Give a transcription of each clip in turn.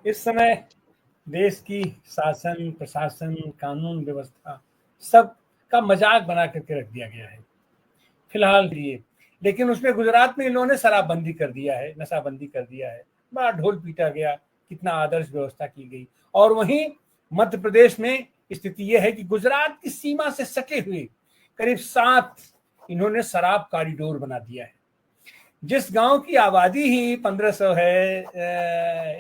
इस समय देश की शासन, प्रशासन, कानून व्यवस्था सब का मजाक बना करके रख दिया गया है फिलहाल लिए। लेकिन उसमें गुजरात में इन्होंने शराबबंदी कर दिया है, नशाबंदी कर दिया है, बड़ा ढोल पीटा गया, कितना आदर्श व्यवस्था की गई। और वहीं मध्य प्रदेश में स्थिति यह है कि गुजरात की सीमा से सटे हुए करीब 7 इन्होंने शराब कॉरिडोर बना दिया है। जिस गांव की आबादी ही 1500 है,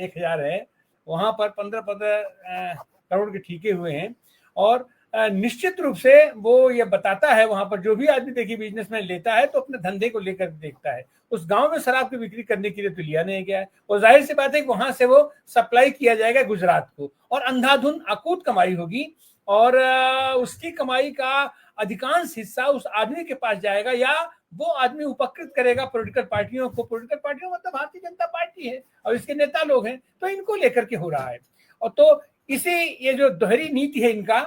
1000 है, वहां पर 15-15 करोड़ के ठीके हुए हैं। और निश्चित रूप से वो ये बताता है, वहां पर जो भी आदमी देखिए बिजनेसमैन लेता है तो अपने धंधे को लेकर देखता है। उस गांव में शराब की बिक्री करने के लिए तो लिया नहीं गया है, और जाहिर सी बात है कि वहां से वो सप्लाई किया जाएगा गुजरात को, और अंधाधुंध अकूत कमाई होगी। और उसकी कमाई का अधिकांश हिस्सा उस आदमी के पास जाएगा, या वो आदमी उपकृत करेगा पॉलिटिकल पार्टियों को। पॉलिटिकल पार्टियों मतलब भारतीय जनता पार्टी है और इसके नेता लोग हैं, तो इनको लेकर के हो रहा है। और तो इसी ये जो दोहरी नीति है इनका,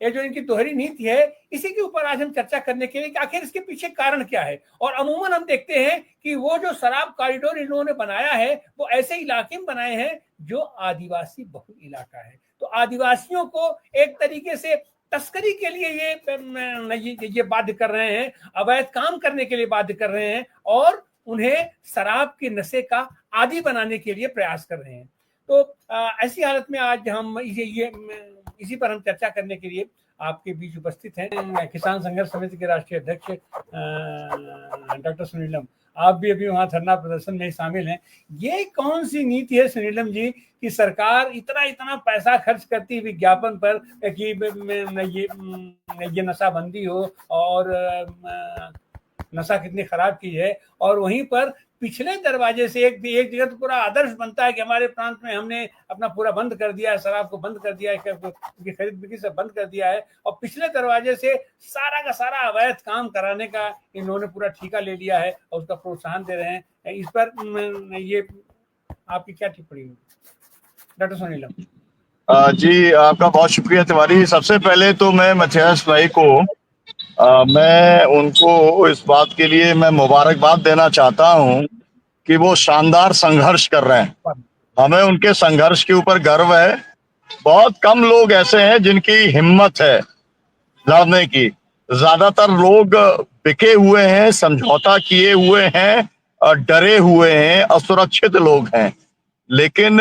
ये जो इनकी दोहरी नीति है, इसी के ऊपर आज हम चर्चा करने के लिए कि आखिर इसके पीछे कारण क्या है। और अमूमन हम देखते हैं कि वो जो शराब कॉरिडोर इन्होंने बनाया है वो ऐसे इलाके में बनाए हैं जो आदिवासी बहुल इलाका है। तो आदिवासियों को एक तरीके से तस्करी के लिए ये बाध्य कर रहे हैं, अवैध काम करने के लिए बाध्य कर रहे हैं, और उन्हें शराब के नशे का आदी बनाने के लिए प्रयास कर रहे हैं। तो ऐसी हालत में आज हम इसी पर हम चर्चा करने के लिए आपके बीच उपस्थित हैं किसान संघर्ष समिति के राष्ट्रीय अध्यक्ष डॉक्टर सुनीलम। आप भी अभी वहां धरना प्रदर्शन में शामिल हैं। ये कौन सी नीति है सुनीलम जी कि सरकार इतना पैसा खर्च करती विज्ञापन पर कि ये नशाबंदी हो और नशा कितनी खराब चीज है, और वहीं पर पिछले दरवाजे से एक जगह तो पूरा आदर्श बनता है कि हमारे प्रांत में हमने अपना पूरा बंद कर दिया है, शराब को बंद कर दिया है, खरीद बिक्री से बंद कर दिया है, और पिछले दरवाजे से सारा का सारा अवैध काम कराने का इन्होंने पूरा ठेका ले लिया है और उसका प्रोत्साहन दे रहे हैं। इस पर ये आपकी क्या टिप्पणी होगी डॉक्टर सुनीलम? जी, आपका बहुत शुक्रिया तिवारी। सबसे पहले तो मैं मथियास भाई को मैं उनको इस बात के लिए मैं मुबारकबाद देना चाहता हूं कि वो शानदार संघर्ष कर रहे हैं। हमें उनके संघर्ष के ऊपर गर्व है। बहुत कम लोग ऐसे हैं जिनकी हिम्मत है लड़ने की। ज्यादातर लोग बिके हुए हैं, समझौता किए हुए हैं, डरे हुए हैं, असुरक्षित लोग हैं। लेकिन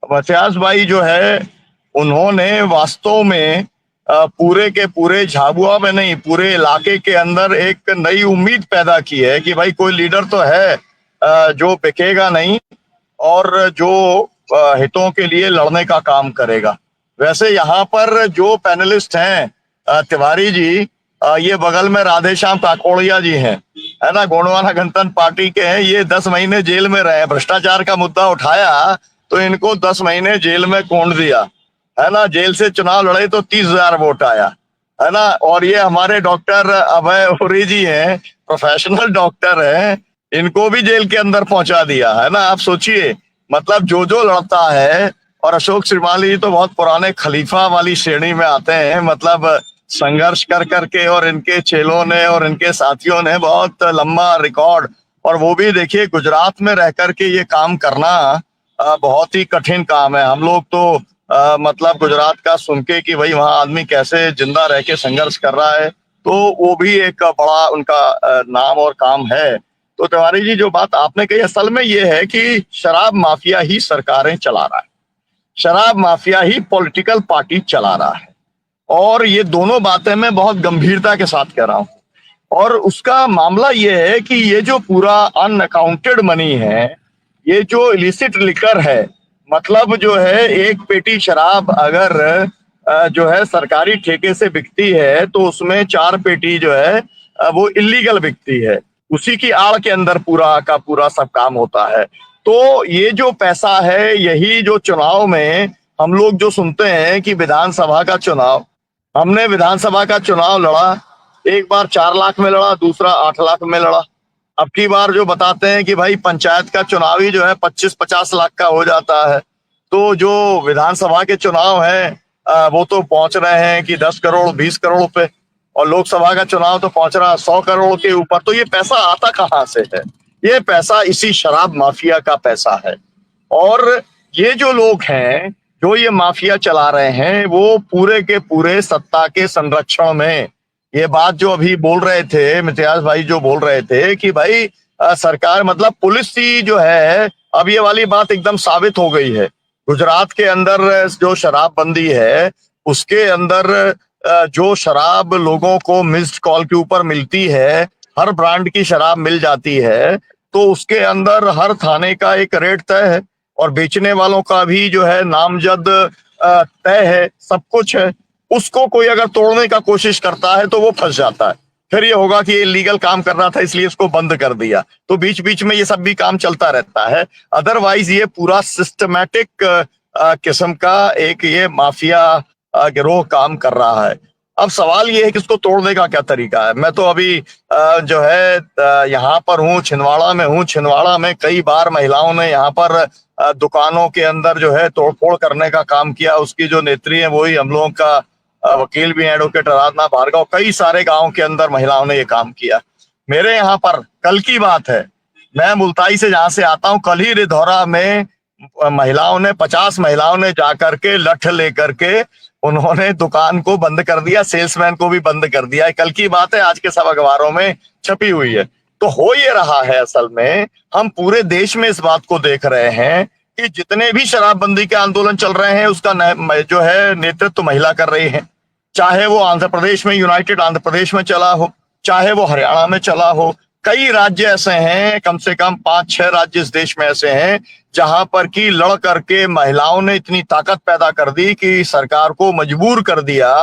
मथियास भाई जो है, उन्होंने वास्तव में पूरे के पूरे झाबुआ में नहीं, पूरे इलाके के अंदर एक नई उम्मीद पैदा की है कि भाई कोई लीडर तो है जो बिकेगा नहीं और जो हितों के लिए लड़ने का काम करेगा। वैसे यहाँ पर जो पैनलिस्ट हैं तिवारी जी, ये बगल में राधेश्याम काकोड़िया जी हैं, है ना, गोंडवाना गणतंत्र पार्टी के हैं। ये 10 महीने जेल में रहे, भ्रष्टाचार का मुद्दा उठाया तो इनको 10 महीने जेल में कोंड दिया, है ना। जेल से चुनाव लड़े तो 30,000 वोट आया, है ना। और ये हमारे डॉक्टर अभय ओरी जी हैं, प्रोफेशनल डॉक्टर हैं, इनको भी जेल के अंदर पहुंचा दिया, है ना। आप सोचिए, मतलब जो जो लड़ता है। और अशोक श्रीमाली जी तो बहुत पुराने खलीफा वाली श्रेणी में आते हैं, मतलब संघर्ष कर करके, और इनके चेलों ने और इनके साथियों ने बहुत लंबा रिकॉर्ड। और वो भी देखिए, गुजरात में रह करके ये काम करना बहुत ही कठिन काम है। हम लोग तो मतलब गुजरात का सुन के कि भाई वहां आदमी कैसे जिंदा रह के संघर्ष कर रहा है, तो वो भी एक बड़ा उनका नाम और काम है। तो तिवारी जी, जो बात आपने कही, असल में ये है कि शराब माफिया ही सरकारें चला रहा है, शराब माफिया ही पॉलिटिकल पार्टी चला रहा है। और ये दोनों बातें मैं बहुत गंभीरता के साथ कह रहा हूं। और उसका मामला ये है कि ये जो पूरा अनअकाउंटेड मनी है, ये जो इलिसिट लिकर है, मतलब जो है एक पेटी शराब अगर जो है सरकारी ठेके से बिकती है तो उसमें 4 पेटी जो है वो इलीगल बिकती है। उसी की आड़ के अंदर पूरा का पूरा सब काम होता है। तो ये जो पैसा है, यही जो चुनाव में हम लोग जो सुनते हैं कि विधानसभा का चुनाव, हमने विधानसभा का चुनाव लड़ा, एक बार 4 लाख में लड़ा, दूसरा 8 लाख में लड़ा। अब की बार जो बताते हैं कि भाई पंचायत का चुनाव ही जो है 25-50 लाख का हो जाता है। तो जो विधानसभा के चुनाव है वो तो पहुंच रहे हैं कि 10 करोड़ 20 करोड़ पे, और लोकसभा का चुनाव तो पहुंच रहा 100 करोड़ के ऊपर। तो ये पैसा आता कहाँ से है? ये पैसा इसी शराब माफिया का पैसा है। और ये जो लोग हैं जो ये माफिया चला रहे हैं वो पूरे के पूरे सत्ता के संरक्षण में, ये बात जो अभी बोल रहे थे इम्तियाज भाई, जो बोल रहे थे कि भाई सरकार मतलब पुलिस ही जो है, अब ये वाली बात एकदम साबित हो गई है। गुजरात के अंदर जो शराबबंदी है उसके अंदर जो शराब लोगों को मिस्ड कॉल के ऊपर मिलती है, हर ब्रांड की शराब मिल जाती है, तो उसके अंदर हर थाने का एक रेट तय है और बेचने वालों का भी जो है नामजद तय है, सब कुछ है। उसको कोई अगर तोड़ने का कोशिश करता है तो वो फंस जाता है। फिर ये होगा कि ये लीगल काम कर रहा था इसलिए इसको बंद कर दिया, तो बीच बीच में ये सब भी काम चलता रहता है। अदरवाइज ये पूरा सिस्टमैटिक किस्म का एक ये माफिया गिरोह काम कर रहा है। अब सवाल ये है कि इसको तोड़ने का क्या तरीका है। मैं तो अभी जो है यहाँ पर हूँ, छिंदवाड़ा में हूँ। छिंदवाड़ा में कई बार महिलाओं ने यहाँ पर दुकानों के अंदर जो है तोड़फोड़ करने का काम किया। उसकी जो नेत्री है वही हम लोगों का वकील भी हैं, एडवोकेट आराधना भार्गव। कई सारे गांव के अंदर महिलाओं ने ये काम किया। मेरे यहाँ पर कल की बात है, मैं मुल्ताई से जहां से आता हूँ, कल ही रिधौरा में महिलाओं ने 50 महिलाओं ने जाकर के लठ लेकर के उन्होंने दुकान को बंद कर दिया, सेल्समैन को भी बंद कर दिया। कल की बात है, आज के सब अखबारों में छपी हुई है। तो हो ये रहा है, असल में हम पूरे देश में इस बात को देख रहे हैं कि जितने भी शराबबंदी के आंदोलन चल रहे हैं उसका जो है नेतृत्व महिला कर रही है। चाहे वो आंध्र प्रदेश में यूनाइटेड आंध्र प्रदेश में चला हो, चाहे वो हरियाणा में चला हो। कई राज्य ऐसे हैं, कम से कम 5-6 राज्य इस देश में ऐसे हैं जहां पर की लड़ करके महिलाओं ने इतनी ताकत पैदा कर दी कि सरकार को मजबूर कर दिया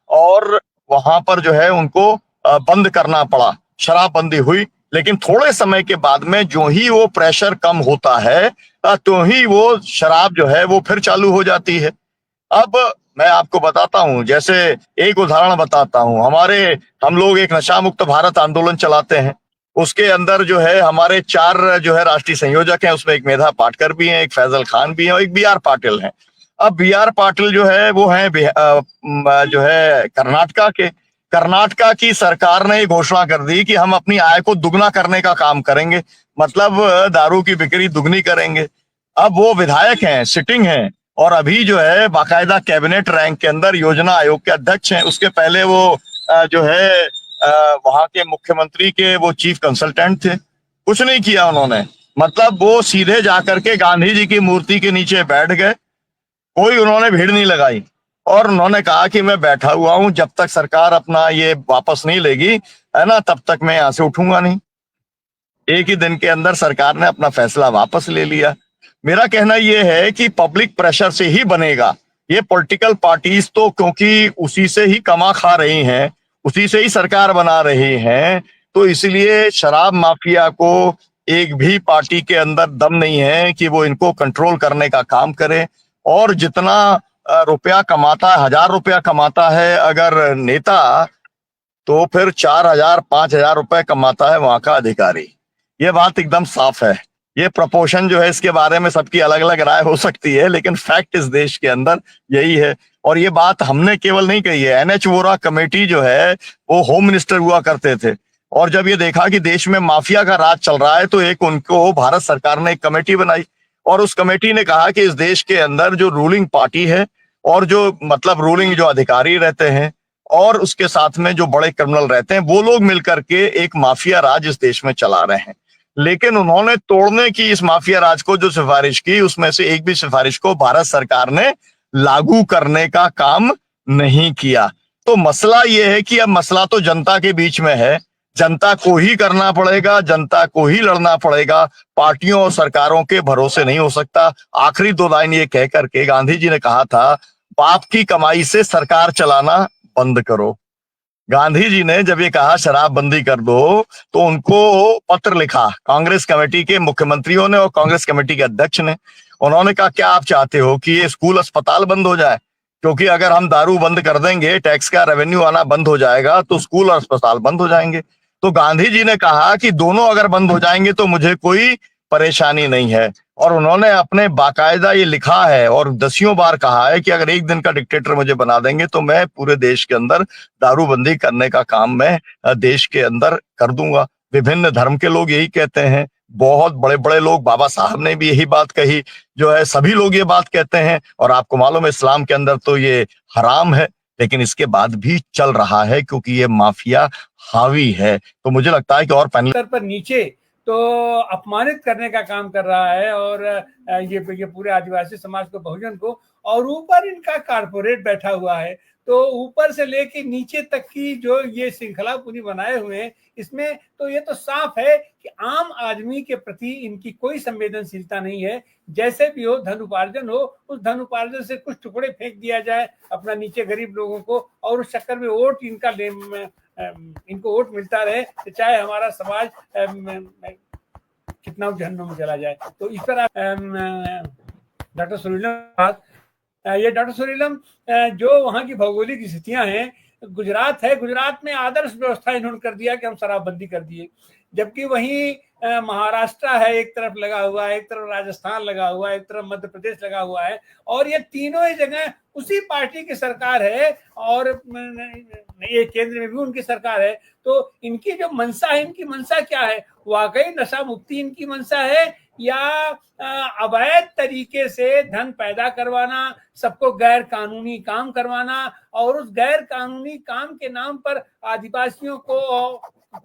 और वहां पर जो है उनको बंद करना पड़ा। शराबबंदी हुई, लेकिन थोड़े समय के बाद में जो ही वो प्रेशर कम होता है तो ही वो शराब जो है वो फिर चालू हो जाती है। अब मैं आपको बताता हूं, जैसे एक उदाहरण बताता हूं। हम लोग एक नशा मुक्त भारत आंदोलन चलाते हैं। उसके अंदर जो है हमारे 4 जो है राष्ट्रीय संयोजक हैं। उसमें एक मेधा पाटकर भी हैं, एक फैजल खान भी हैं और एक बी आर पाटिल हैं। अब बी आर पाटिल जो है वो हैं जो है कर्नाटका के। कर्नाटका की सरकार ने घोषणा कर दी कि हम अपनी आय को दुगना करने का काम करेंगे, मतलब दारू की बिक्री दुगनी करेंगे। अब वो विधायक हैं, सिटिंग हैं, और अभी जो है बाकायदा कैबिनेट रैंक के अंदर योजना आयोग के अध्यक्ष हैं। उसके पहले वो जो है वहां के मुख्यमंत्री के वो चीफ कंसल्टेंट थे। कुछ नहीं किया उन्होंने, मतलब वो सीधे जाकर के गांधी जी की मूर्ति के नीचे बैठ गए। कोई उन्होंने भीड़ नहीं लगाई और उन्होंने कहा कि मैं बैठा हुआ हूं, जब तक सरकार अपना ये वापस नहीं लेगी, है ना, तब तक मैं यहां से उठूंगा नहीं। एक ही दिन के अंदर सरकार ने अपना फैसला वापस ले लिया। मेरा कहना यह है कि पब्लिक प्रेशर से ही बनेगा। ये पॉलिटिकल पार्टीज तो क्योंकि उसी से ही कमा खा रही हैं, उसी से ही सरकार बना रही हैं, तो इसलिए शराब माफिया को एक भी पार्टी के अंदर दम नहीं है कि वो इनको कंट्रोल करने का काम करे। और जितना रुपया कमाता है, 1000 रुपया कमाता है अगर नेता, तो फिर 4000-5000 रुपए कमाता है वहां का अधिकारी। ये बात एकदम साफ है। ये प्रपोर्शन जो है, इसके बारे में सबकी अलग अलग राय हो सकती है, लेकिन फैक्ट इस देश के अंदर यही है। और ये बात हमने केवल नहीं कही है, एनएच वोरा कमेटी जो है वो होम मिनिस्टर हुआ करते थे, और जब ये देखा कि देश में माफिया का राज चल रहा है तो एक उनको भारत सरकार ने एक कमेटी बनाई और उस कमेटी ने कहा कि इस देश के अंदर जो रूलिंग पार्टी है और जो मतलब रूलिंग जो अधिकारी रहते हैं और उसके साथ में जो बड़े क्रिमिनल रहते हैं, वो लोग मिलकर के एक माफिया राज इस देश में चला रहे हैं। लेकिन उन्होंने तोड़ने की इस माफिया राज को जो सिफारिश की, उसमें से एक भी सिफारिश को भारत सरकार ने लागू करने का काम नहीं किया। तो मसला ये है कि अब मसला तो जनता के बीच में है, जनता को ही करना पड़ेगा, जनता को ही लड़ना पड़ेगा, पार्टियों और सरकारों के भरोसे नहीं हो सकता। आखिरी 2 लाइन ये कह करके गांधी जी ने कहा था, बाप की कमाई से सरकार चलाना बंद करो। गांधी जी ने जब ये कहा शराबबंदी कर दो, तो उनको पत्र लिखा कांग्रेस कमेटी के मुख्यमंत्रियों ने और कांग्रेस कमेटी के अध्यक्ष ने। उन्होंने कहा क्या आप चाहते हो कि ये स्कूल अस्पताल बंद हो जाए? क्योंकि अगर हम दारू बंद कर देंगे, टैक्स का रेवेन्यू आना बंद हो जाएगा, तो स्कूल और अस्पताल बंद हो जाएंगे। तो गांधी जी ने कहा कि दोनों अगर बंद हो जाएंगे तो मुझे कोई परेशानी नहीं है। और उन्होंने अपने बाकायदा ये लिखा है और दसियों बार कहा है कि अगर एक दिन का डिक्टेटर मुझे बना देंगे तो मैं पूरे देश के अंदर दारूबंदी करने का काम मैं देश के अंदर कर दूंगा। विभिन्न धर्म के लोग यही कहते हैं, बहुत बड़े बड़े लोग, बाबा साहब ने भी यही बात कही, जो है सभी लोग ये बात कहते हैं। और आपको मालूम है इस्लाम के अंदर तो ये हराम है, लेकिन इसके बाद भी चल रहा है क्योंकि ये माफिया हावी है। तो मुझे लगता है कि और पैनल स्तर पर नीचे तो अपमानित करने का काम कर रहा है, और ये पूरे आदिवासी समाज को, बहुजन को, और ऊपर इनका कारपोरेट बैठा हुआ है। तो ऊपर से लेके नीचे तक की जो ये श्रृंखला पूरी बनाए हुए हैं, इसमें तो ये तो साफ है कि आम आदमी के प्रति इनकी कोई संवेदनशीलता नहीं है। जैसे भी हो, धन उपार्जन हो, उस धन उपार्जन से कुछ टुकड़े फेंक दिया जाए अपना नीचे गरीब लोगों को, और उस चक्कर में वोट इनको वोट मिलता रहे, तो चाहे हमारा समाज कितना जहन्नुम में चला जाए। तो इस तरह डॉक्टर सुरीलम जो वहाँ की भौगोलिक स्थितियां हैं, गुजरात है, गुजरात में आदर्श व्यवस्था इन्होंने कर दिया कि हम शराबबंदी कर दिए, जबकि वहीं महाराष्ट्र है एक तरफ लगा हुआ है, एक तरफ राजस्थान लगा हुआ है, एक तरफ मध्य प्रदेश लगा हुआ है, और ये तीनों ही जगह उसी पार्टी की सरकार है, और ये केंद्र में भी उनकी सरकार है। तो इनकी जो मंशा है, इनकी मंशा क्या है? वाकई नशा मुक्ति इनकी मंशा है, या अवैध तरीके से धन पैदा करवाना, सबको गैर कानूनी काम करवाना, और उस गैर कानूनी काम के नाम पर आदिवासियों को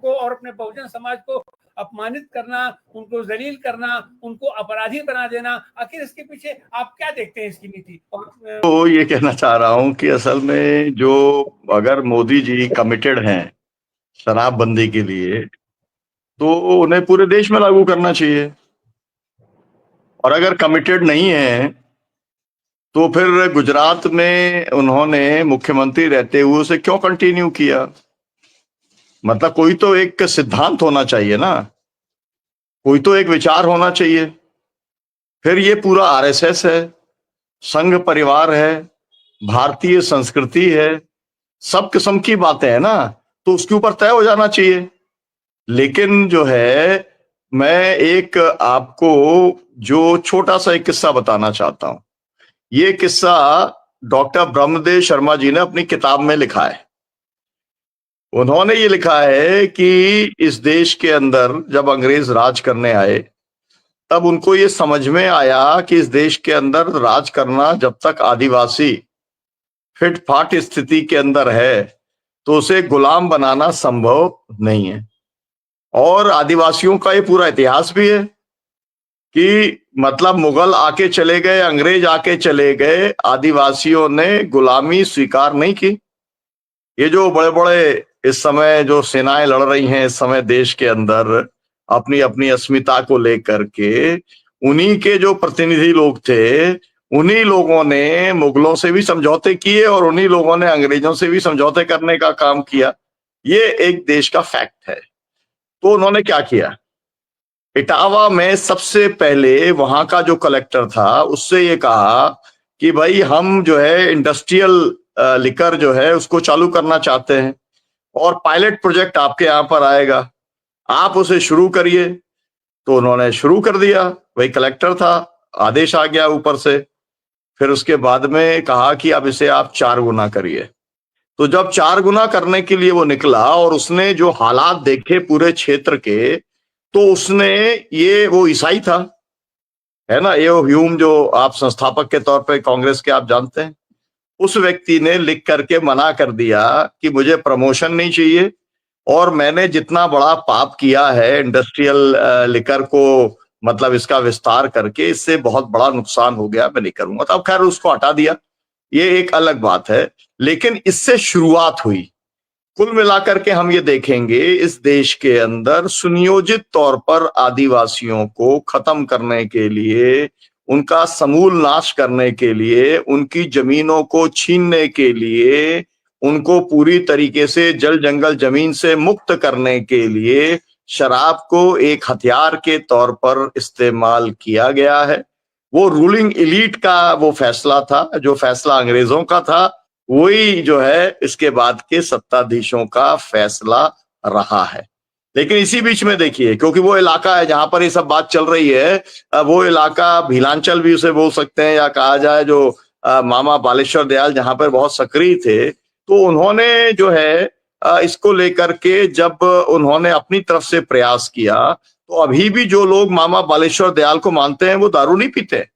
और अपने बहुजन समाज को अपमानित करना, उनको जलील करना, उनको अपराधी बना देना? आखिर इसके पीछे आप क्या देखते हैं इसकी नीति? तो ये कहना चाह रहा हूं कि असल में जो अगर मोदी जी कमिटेड हैं शराबबंदी के लिए, तो उन्हें पूरे देश में लागू करना चाहिए, और अगर कमिटेड नहीं है तो फिर गुजरात में उन्होंने मुख्यमंत्री रहते हुए उसे क्यों कंटिन्यू किया? मतलब कोई तो एक सिद्धांत होना चाहिए ना, कोई तो एक विचार होना चाहिए। फिर ये पूरा आरएसएस है, संघ परिवार है, भारतीय संस्कृति है, सब किस्म की बातें हैं ना, तो उसके ऊपर तय हो जाना चाहिए। लेकिन जो है, मैं एक आपको जो छोटा सा एक किस्सा बताना चाहता हूं। ये किस्सा डॉक्टर ब्रह्मदेव शर्मा जी ने अपनी किताब में लिखा है। उन्होंने ये लिखा है कि इस देश के अंदर जब अंग्रेज राज करने आए, तब उनको ये समझ में आया कि इस देश के अंदर राज करना, जब तक आदिवासी फिट फाट स्थिति के अंदर है, तो उसे गुलाम बनाना संभव नहीं है। और आदिवासियों का ये पूरा इतिहास भी है कि मतलब मुगल आके चले गए, अंग्रेज आके चले गए, आदिवासियों ने गुलामी स्वीकार नहीं की। ये जो बड़े बड़े इस समय जो सेनाएं लड़ रही हैं इस समय देश के अंदर अपनी अपनी अस्मिता को लेकर के, उन्हीं के जो प्रतिनिधि लोग थे, उन्हीं लोगों ने मुगलों से भी समझौते किए और उन्हीं लोगों ने अंग्रेजों से भी समझौते करने का काम किया। ये एक देश का फैक्ट है। तो उन्होंने क्या किया, इटावा में सबसे पहले वहां का जो कलेक्टर था उससे ये कहा कि भाई हम जो है इंडस्ट्रियल लिकर जो है उसको चालू करना चाहते हैं, और पायलट प्रोजेक्ट आपके यहाँ पर आएगा, आप उसे शुरू करिए। तो उन्होंने शुरू कर दिया, वही कलेक्टर था, आदेश आ गया ऊपर से। फिर उसके बाद में कहा कि अब इसे आप 4 गुना करिए। तो जब 4 गुना करने के लिए वो निकला और उसने जो हालात देखे पूरे क्षेत्र के, तो उसने ये, वो ईसाई था, है ना, ये ह्यूम जो आप संस्थापक के तौर पे कांग्रेस के आप जानते हैं, उस व्यक्ति ने लिख करके मना कर दिया कि मुझे प्रमोशन नहीं चाहिए, और मैंने जितना बड़ा पाप किया है इंडस्ट्रियल लिकर को मतलब इसका विस्तार करके, इससे बहुत बड़ा नुकसान हो गया, मैं नहीं करूंगा। तो अब खैर उसको हटा दिया, ये एक अलग बात है। लेकिन इससे शुरुआत हुई। कुल मिलाकर के हम ये देखेंगे, इस देश के अंदर सुनियोजित तौर पर आदिवासियों को खत्म करने के लिए, उनका समूल नाश करने के लिए, उनकी जमीनों को छीनने के लिए, उनको पूरी तरीके से जल जंगल जमीन से मुक्त करने के लिए शराब को एक हथियार के तौर पर इस्तेमाल किया गया है। वो रूलिंग एलीट का वो फैसला था, जो फैसला अंग्रेजों का था, वही जो है इसके बाद के सत्ताधीशों का फैसला रहा है। लेकिन इसी बीच में देखिए, क्योंकि वो इलाका है जहां पर ये सब बात चल रही है, वो इलाका भीलांचल भी उसे बोल सकते हैं, या कहा जाए जो मामा बालेश्वर दयाल जहां पर बहुत सक्रिय थे, तो उन्होंने जो है इसको लेकर के जब उन्होंने अपनी तरफ से प्रयास किया, तो अभी भी जो लोग मामा बालेश्वर दयाल को मानते हैं वो दारू नहीं पीते।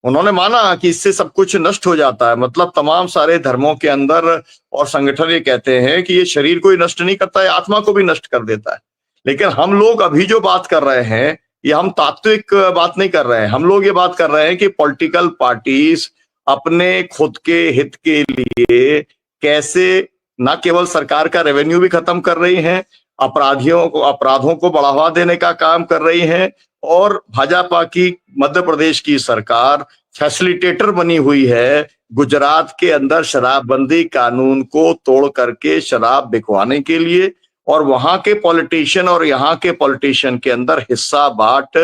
उन्होंने माना कि इससे सब कुछ नष्ट हो जाता है, मतलब तमाम सारे धर्मों के अंदर और संगठन ये कहते हैं कि ये शरीर को ही नष्ट नहीं करता है, आत्मा को भी नष्ट कर देता है। लेकिन हम लोग अभी जो बात कर रहे हैं, ये हम तात्विक बात नहीं कर रहे हैं, हम लोग ये बात कर रहे हैं कि पॉलिटिकल पार्टीज अपने खुद के हित के लिए कैसे न केवल सरकार का रेवेन्यू भी खत्म कर रही हैं, अपराधों को बढ़ावा देने का काम कर रही हैं, और भाजपा की मध्य प्रदेश की सरकार फैसिलिटेटर बनी हुई है गुजरात के अंदर शराबबंदी कानून को तोड़ करके शराब बिकवाने के लिए, और वहां के पॉलिटिशियन और यहाँ के पॉलिटिशियन के अंदर हिस्सा बांट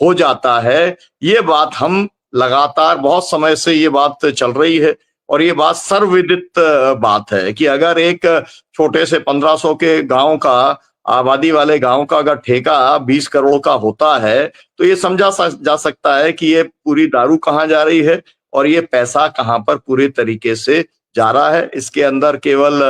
हो जाता है। ये बात हम लगातार बहुत समय से ये बात चल रही है, और ये बात सर्वविदित बात है कि अगर एक छोटे से 1500 के गांव का, आबादी वाले गांव का अगर ठेका 20 करोड़ का होता है, तो ये समझा जा सकता है कि ये पूरी दारू कहाँ जा रही है और ये पैसा कहाँ पर पूरे तरीके से जा रहा है। इसके अंदर केवल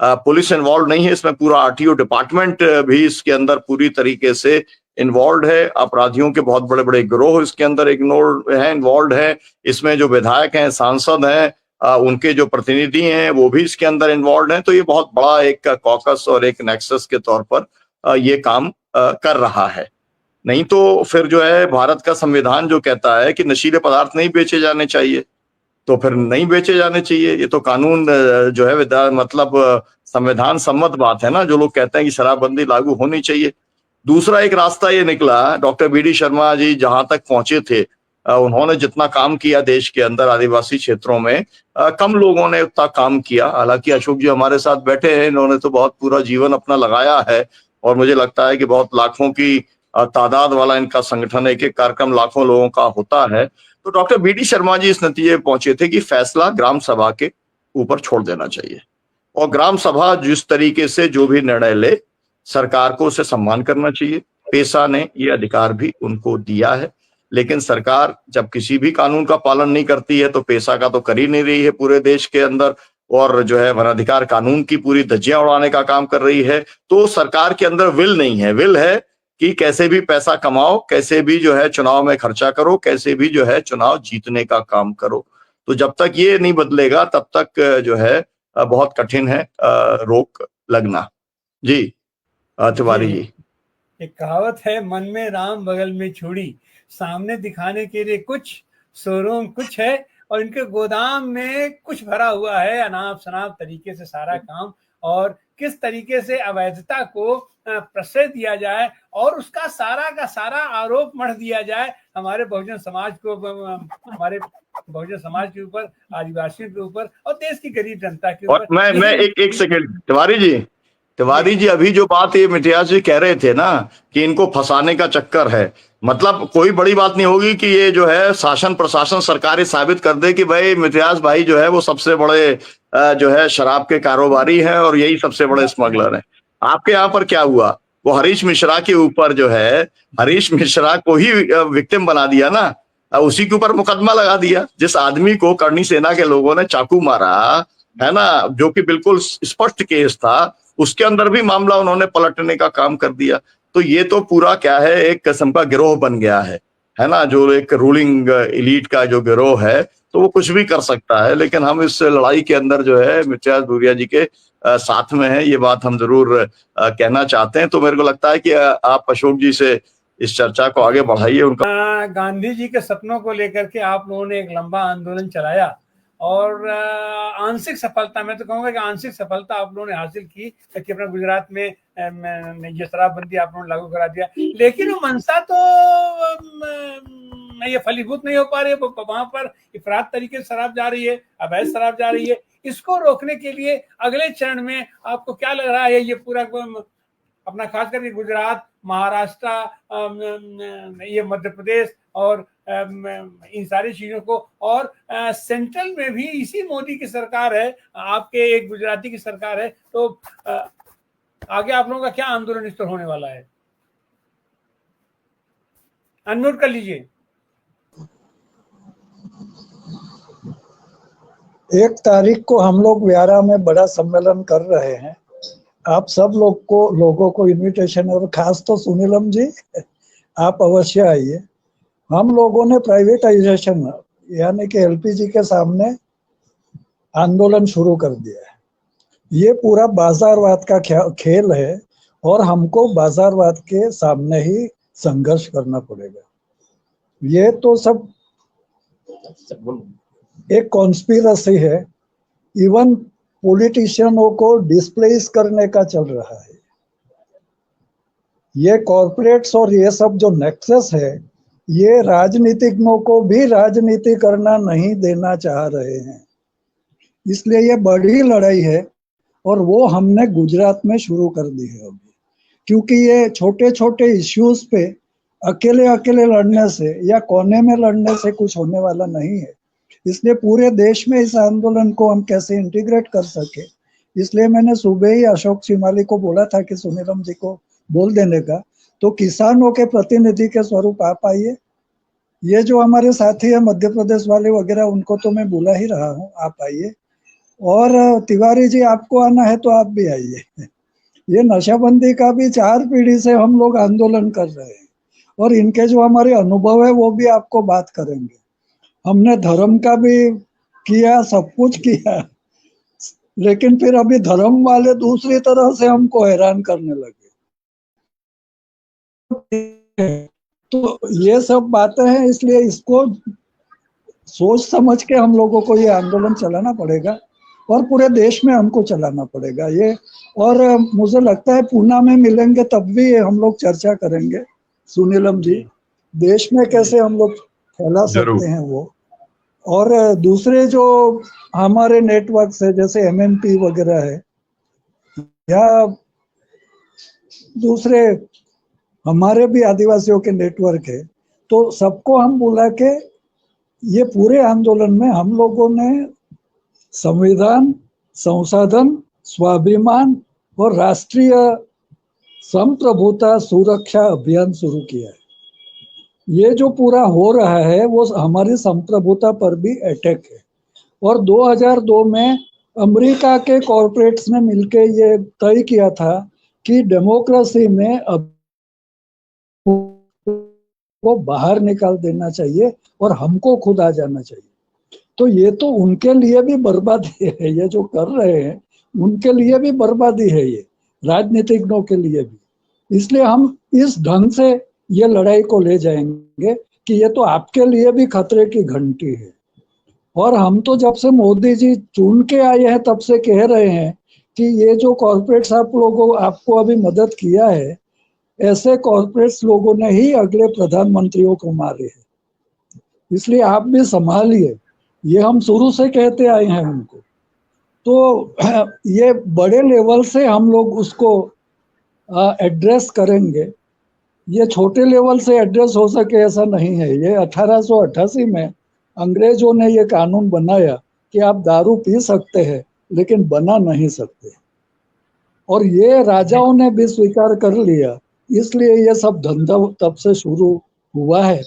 पुलिस इन्वॉल्व नहीं है, इसमें पूरा आरटीओ डिपार्टमेंट भी इसके अंदर पूरी तरीके से इन्वॉल्व है। अपराधियों के बहुत बड़े बड़े गिरोह इसके अंदर इन्वॉल्व है। इसमें जो विधायक हैं, सांसद हैं, उनके जो प्रतिनिधि हैं वो भी इसके अंदर इन्वॉल्व हैं। तो ये बहुत बड़ा एक कॉकस और एक नेक्सस के तौर पर ये काम कर रहा है। नहीं तो फिर जो है भारत का संविधान जो कहता है कि नशीले पदार्थ नहीं बेचे जाने चाहिए, तो फिर नहीं बेचे जाने चाहिए। ये तो कानून जो है मतलब संविधान सम्मत बात है ना, जो लोग कहते हैं कि शराबबंदी लागू होनी चाहिए। दूसरा एक रास्ता ये निकला, डॉक्टर बी.डी. शर्मा जी जहां तक पहुंचे थे, उन्होंने जितना काम किया देश के अंदर आदिवासी क्षेत्रों में, कम लोगों ने उतना काम किया। हालांकि अशोक जी हमारे साथ बैठे हैं, इन्होंने तो बहुत पूरा जीवन अपना लगाया है, और मुझे लगता है कि बहुत लाखों की तादाद वाला इनका संगठन है, एक कार्यक्रम लाखों लोगों का होता है। तो डॉक्टर बी.डी. शर्मा जी इस नतीजे पहुंचे थे कि फैसला ग्राम सभा के ऊपर छोड़ देना चाहिए, और ग्राम सभा जिस तरीके से जो भी निर्णय ले, सरकार को उसे सम्मान करना चाहिए। पेशा ने ये अधिकार भी उनको दिया है, लेकिन सरकार जब किसी भी कानून का पालन नहीं करती है तो पेशा का तो कर ही नहीं रही है पूरे देश के अंदर, और जो है वनाधिकार कानून की पूरी धज्जियां उड़ाने का काम कर रही है। तो सरकार के अंदर विल नहीं है, विल है कि कैसे भी पैसा कमाओ, कैसे भी जो है चुनाव में खर्चा करो, कैसे भी जो है चुनाव जीतने का काम करो। तो जब तक ये नहीं बदलेगा तब तक जो है बहुत कठिन है रोक लगना। जी तिवारी जी। एक कहावत है, मन में राम बगल में छुरी, सामने दिखाने के लिए कुछ, शोरूम कुछ है और इनके गोदाम में कुछ भरा हुआ है, अनाप शनाप तरीके से सारा काम, और किस तरीके से अवैधता को प्रश्रय दिया जाए और उसका सारा का सारा आरोप मढ़ दिया जाए हमारे बहुजन समाज को, हमारे बहुजन समाज के ऊपर, आदिवासियों के ऊपर और देश की गरीब जनता के ऊपर। मैं एक सेकंड तिवारी जी, अभी जो बात ये मिथियास जी कह रहे थे ना कि इनको फंसाने का चक्कर है, मतलब कोई बड़ी बात नहीं होगी कि ये जो है शासन प्रशासन सरकारें साबित कर दे कि भाई मिथियास भाई जो है वो सबसे बड़े जो है शराब के कारोबारी हैं और यही सबसे बड़े स्मगलर हैं। आपके यहाँ पर क्या हुआ, वो हरीश मिश्रा के ऊपर जो है, हरीश मिश्रा को ही विक्टिम बना दिया ना, उसी के ऊपर मुकदमा लगा दिया। जिस आदमी को करणी सेना के लोगों ने चाकू मारा है ना, जो कि बिल्कुल स्पष्ट केस था, उसके अंदर भी मामला उन्होंने पलटने का काम कर दिया। तो ये तो पूरा क्या है, एक किस्म का गिरोह बन गया है ना, जो एक रूलिंग एलीट का जो गिरोह है, तो वो कुछ भी कर सकता है। लेकिन हम इस लड़ाई के अंदर जो है मिथियास भूरिया जी के साथ में है, ये बात हम जरूर कहना चाहते हैं। तो मेरे को लगता है कि आप अशोक जी से इस चर्चा को आगे बढ़ाइए। उनका गांधी जी के सपनों को लेकर के आप लोगों ने एक लंबा आंदोलन चलाया और आंशिक सफलता, मैं तो कहूँगा कि आंशिक सफलता आप लोगों ने हासिल की कि अपना गुजरात में ये शराबबंदी आप लोगों ने लागू करा दिया। लेकिन वो मंशा तो ये फलीभूत नहीं हो पा रही है, वहां पर इफरात तरीके से शराब जा रही है, अवैध शराब जा रही है। इसको रोकने के लिए अगले चरण में आपको क्या लग रहा है, ये पूरा अपना खास करके गुजरात, महाराष्ट्र, ये मध्य प्रदेश और इन सारी चीजों को, और सेंट्रल में भी इसी मोदी की सरकार है, आपके एक गुजराती की सरकार है, तो आगे आप लोगों का क्या आंदोलन इस पर होने वाला है? अनम्यूट कर लीजिए। 1 तारीख को हम लोग व्यारा में बड़ा सम्मेलन कर रहे हैं। आप सब लोगों को इनविटेशन, और खास तो सुनीलम जी आप अवश्य आइए। हम लोगों ने प्राइवेटाइजेशन यानी कि एलपीजी के सामने आंदोलन शुरू कर दिया है। ये पूरा बाजारवाद का खेल है और हमको बाजारवाद के सामने ही संघर्ष करना पड़ेगा। ये तो सब एक कॉन्स्पिरसी है, इवन पॉलिटिशियनों को डिस्प्लेस करने का चल रहा है। ये कॉर्पोरेट्स और ये सब जो नेक्सस है, ये राजनीतिज्ञों को भी राजनीति करना नहीं देना चाह रहे हैं। इसलिए ये बड़ी लड़ाई है और वो हमने गुजरात में शुरू कर दी है अभी, क्योंकि ये छोटे छोटे इश्यूज पे अकेले अकेले लड़ने से या कोने में लड़ने से कुछ होने वाला नहीं है। इसलिए पूरे देश में इस आंदोलन को हम कैसे इंटीग्रेट कर सके, इसलिए मैंने सुबह ही अशोक चिमाली को बोला था कि सुनीलम जी को बोल देने का। तो किसानों के प्रतिनिधि के स्वरूप आप आइए, ये जो हमारे साथी है मध्य प्रदेश वाले वगैरह, उनको तो मैं बुला ही रहा हूँ, आप आइए। और तिवारी जी, आपको आना है तो आप भी आइए। ये नशाबंदी का भी 4 पीढ़ी से हम लोग आंदोलन कर रहे हैं और इनके जो हमारे अनुभव है वो भी आपको बात करेंगे। हमने धर्म का भी किया, सब कुछ किया, लेकिन फिर अभी धर्म वाले दूसरी तरह से हमको हैरान करने लगे। तो ये सब बातें हैं, इसलिए इसको सोच समझ के हम लोगों को ये आंदोलन चलाना पड़ेगा और पूरे देश में हमको चलाना पड़ेगा ये। और मुझे लगता है पूना में मिलेंगे तब भी हम लोग चर्चा करेंगे सुनीलम जी, देश में कैसे हम लोग फैला सकते हैं वो। और दूसरे जो हमारे नेटवर्क है जैसे एमएनपी वगैरह है या दूसरे हमारे भी आदिवासियों के नेटवर्क है, तो सबको हम बुला के ये पूरे आंदोलन में हम लोगों ने संविधान, संशोधन, स्वाभिमान और राष्ट्रीय संप्रभुता सुरक्षा अभियान शुरू किया है। ये जो पूरा हो रहा है वो हमारी संप्रभुता पर भी अटैक है। और 2002 में अमेरिका के कॉर्पोरेट्स ने मिलकर ये तय किया था कि डेमोक्रेसी में अब वो बाहर निकाल देना चाहिए और हमको खुद आ जाना चाहिए। तो ये तो उनके लिए भी बर्बादी है, ये जो कर रहे हैं उनके लिए भी बर्बादी है, ये राजनीतिज्ञों के लिए भी। इसलिए हम इस ढंग से ये लड़ाई को ले जाएंगे कि ये तो आपके लिए भी खतरे की घंटी है। और हम तो जब से मोदी जी चुन के आए हैं तब से कह रहे हैं कि ये जो कॉर्पोरेट्स आप लोगों आपको अभी मदद किया है, ऐसे कॉर्पोरेट्स लोगों ने ही अगले प्रधानमंत्रियों को मारे हैं, इसलिए आप भी संभालिए। ये हम शुरू से कहते आए हैं उनको। तो ये बड़े लेवल से हम लोग उसको एड्रेस करेंगे। ये छोटे लेवल से एड्रेस हो सके ऐसा नहीं है। ये 1888 में अंग्रेजों ने ये कानून बनाया कि आप दारू पी सकते हैं लेकिन बना नहीं सकते, और ये राजाओं ने भी स्वीकार कर लिया। इसलिए ये सब धंधा तब से शुरू हुआ है।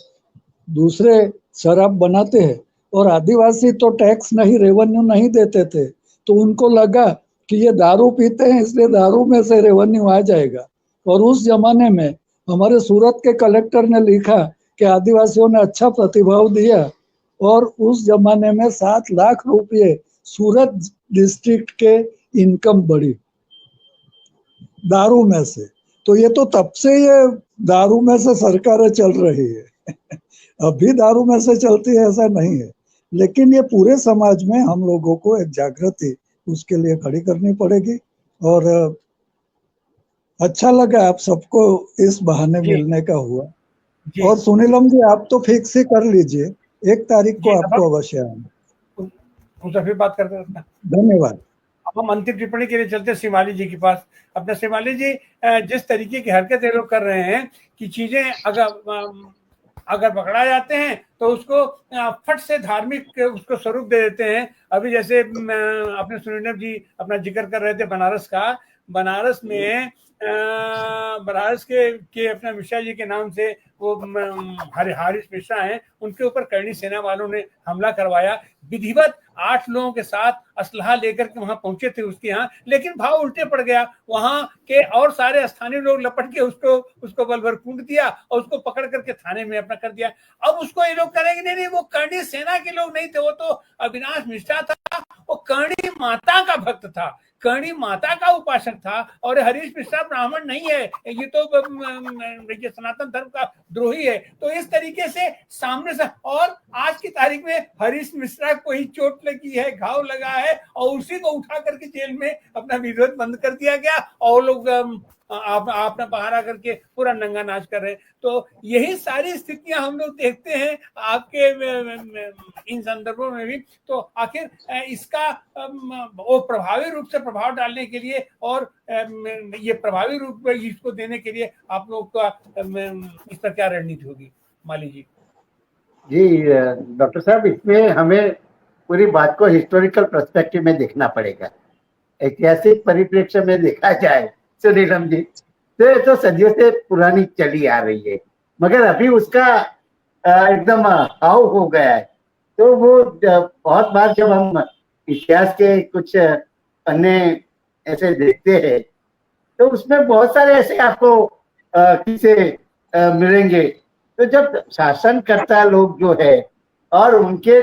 दूसरे शराब बनाते हैं और आदिवासी तो टैक्स नहीं, रेवेन्यू नहीं देते थे, तो उनको लगा कि ये दारू पीते हैं इसलिए दारू में से रेवेन्यू आ जाएगा। और उस जमाने में हमारे सूरत के कलेक्टर ने लिखा कि आदिवासियों ने अच्छा प्रतिभाव दिया और उस जमाने में 7 लाख रुपये सूरत डिस्ट्रिक्ट के इनकम बढ़ी दारू में से। तो ये तो तब से ये दारू में से सरकारें चल रही है। अभी दारू में से चलती है ऐसा नहीं है, लेकिन ये पूरे समाज में हम लोगों को एक जागृति उसके लिए खड़ी करनी पड़ेगी। और अच्छा लगा आप सबको इस बहाने मिलने का हुआ। और सुनीलम जी, आप तो फिक्स ही कर लीजिए, 1 तारीख को आपको अवश्य आना। उनसे फिर बात करते हैं। धन्यवाद। अब हम अंतिम टिप्पणी के लिए चलते हैं शिमाली जी के पास। अपने शिमाली जी, जिस तरीके की हरकतें लोग कर रहे हैं कि चीजें अगर पकड़ा जाते हैं तो उसको फट से धार्मिक उसको स्वरूप दे देते हैं। अभी जैसे अपने सुनील जी अपना जिक्र कर रहे थे बनारस का, बनारस में बनारस के अपना मिश्रा जी के नाम से वो हारिस मिश्रा हैं, उनके ऊपर करणी सेना वालों ने हमला करवाया। विधिवत 8 लोगों के साथ असलहा लेकर के वहां पहुंचे थे उसके यहाँ, लेकिन भाव उल्टे पड़ गया। वहां के और सारे स्थानीय लोग लपट के उसको बल भर कूद दिया और उसको पकड़ करके थाने में अपना कर दिया। अब उसको ये लोग करेंगे नहीं, वो करणी सेना के लोग नहीं थे, वो तो अविनाश मिश्रा था, वो करणी माता का भक्त था, करणी माता का उपासक था। और हरीश मिश्रा ब्राह्मण नहीं है, ये तो ये सनातन धर्म का द्रोही है। तो इस तरीके से सामने से, और आज की तारीख में हरीश मिश्रा को ही चोट लगी है, घाव लगा है, और उसी को उठा करके जेल में अपना विरोध बंद कर दिया गया, और लोग आपने बाहर आकर के पूरा नंगा नाच कर रहे। तो यही सारी स्थितियां हम लोग देखते हैं आपके इन संदर्भों में भी। तो आखिर इसका वो प्रभावी रूप से प्रभाव डालने के लिए और ये प्रभावी रूप में इसको देने के लिए आप लोग का इस पर क्या रणनीति होगी, माली जी? जी डॉक्टर साहब, इसमें हमें पूरी बात को हिस्टोरिकल पर्सपेक्टिव में देखना पड़ेगा। ऐतिहासिक परिप्रेक्ष्य में देखा जाए सुनीलम जी, तो ये तो सदियों से पुरानी चली आ रही है, मगर अभी उसका एकदम हाव हो गया है। तो वो बहुत बार जब हम इतिहास के कुछ अन्य ऐसे देखते हैं, तो उसमें बहुत सारे ऐसे आपको किस्से मिलेंगे। तो जब शासनकर्ता लोग जो है और उनके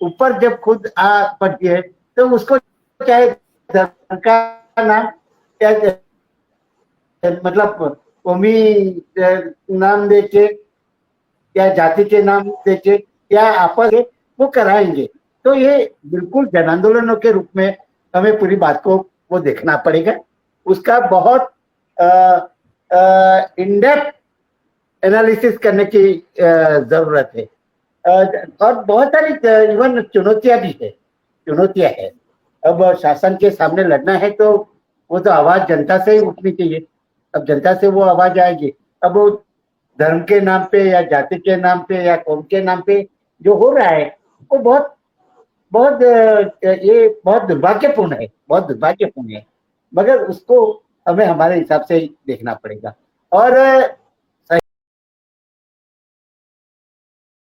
ऊपर जब खुद आ पड़ती है, तो उसको चाहे धर्म का नाम, क्या मतलब कौमी नाम देके या जाति के नाम देके या आपस में वो कराएंगे। तो ये बिल्कुल जन आंदोलनों के रूप में हमें पूरी बात को वो देखना पड़ेगा। उसका बहुत इन डेप्थ एनालिसिस करने की जरूरत है। और बहुत सारी इवन चुनौतियां भी है, चुनौतियां है। अब शासन के सामने लड़ना है तो वो तो आवाज जनता से ही उठनी चाहिए। अब जनता से वो आवाज आएगी। अब वो धर्म के नाम पे या जाति के नाम पे या कौम के नाम पे जो हो रहा है, वो बहुत बहुत ये बहुत दुर्भाग्यपूर्ण है, बहुत दुर्भाग्यपूर्ण है। मगर उसको हमें हमारे हिसाब से ही देखना पड़ेगा। और